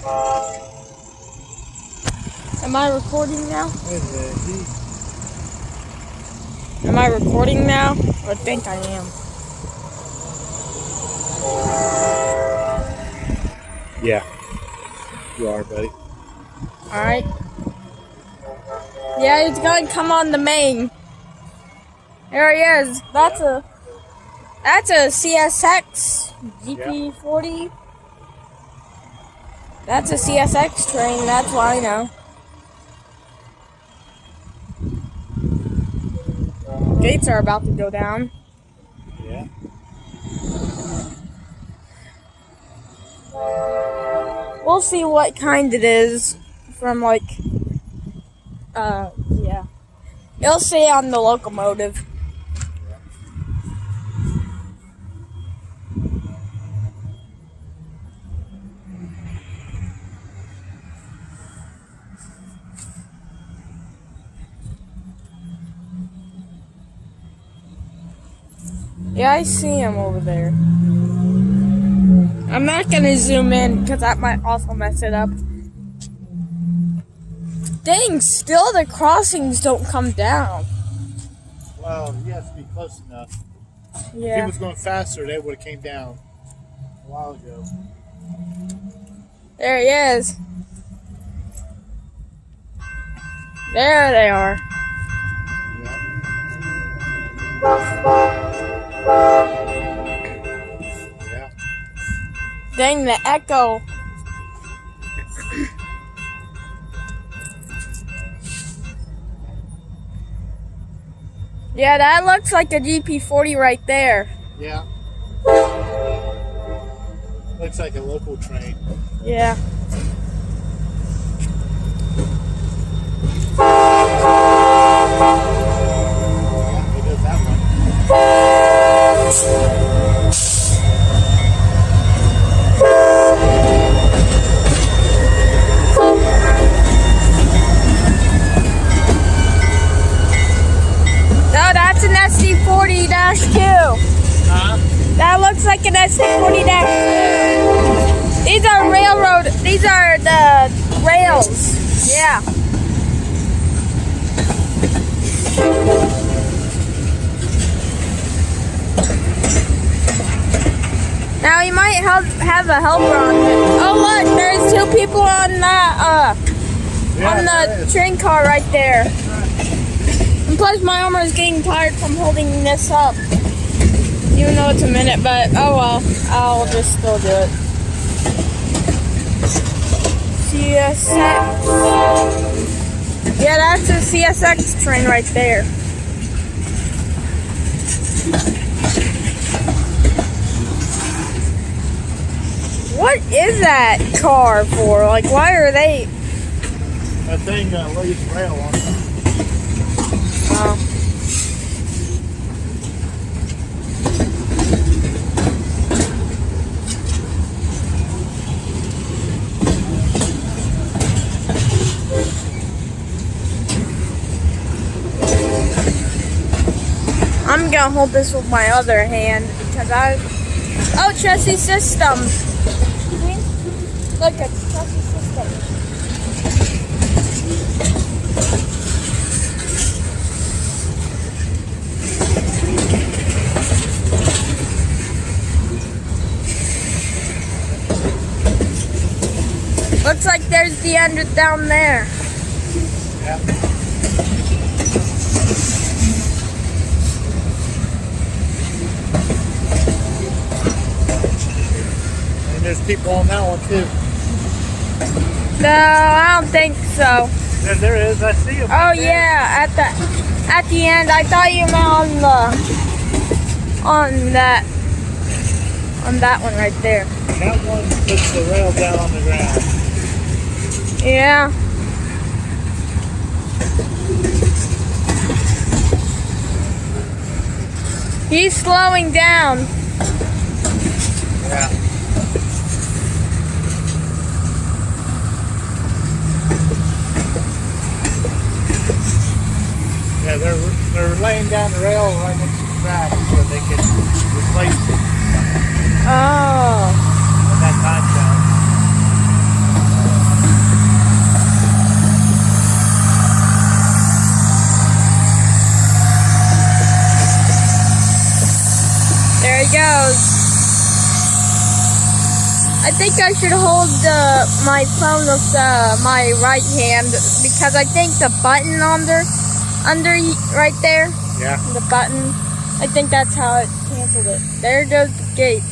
Am I recording now? Am I recording now? I think I am. Yeah, you are, buddy. Alright. Yeah, he's going to come on the main. There he is. That's a CSX GP40. That's a CSX train, that's what I know. Gates are about to go down. Yeah. We'll see what kind it is from yeah. You'll see on the locomotive. Yeah, I see him over there. I'm not gonna zoom in because that might also mess it up. Dang, still the crossings don't come down. Well, you have to be close enough. Yeah. If he was going faster, they would have came down a while ago. There he is. There they are. Yeah. Dang, the echo. Yeah, that looks like a GP40 right there. Yeah. Looks like a local train. Yeah. Yeah, it is that one. No, that's an SD40-2. Huh? That looks like an SD40-2. These are these are the rails. Yeah. Now he might have a helper on it. Oh look, there's two people on that on the train car right there. And plus my armor is getting tired from holding this up. Even though it's a minute, but oh well, I'll just still do it. CSX. Yeah, that's a CSX train right there. What is that car for? Like, why are they? That thing lays rail on it. Oh. I'm gonna hold this with my other hand because oh, chassis system. Look at chassis system. Looks like there's the end down there. Yeah. There's people on that one too. No, I don't think so. There is. I see them. Oh yeah, at the end. I thought you meant on that one right there. That one puts the rail down on the ground. Yeah. He's slowing down. Yeah. Yeah, they're laying down the rail right next to the track so they can replace it Oh. when that time comes. goes. I think I should hold my phone with my right hand because I think the button under right there. Yeah. The button. I think that's how it canceled it. There goes the gate.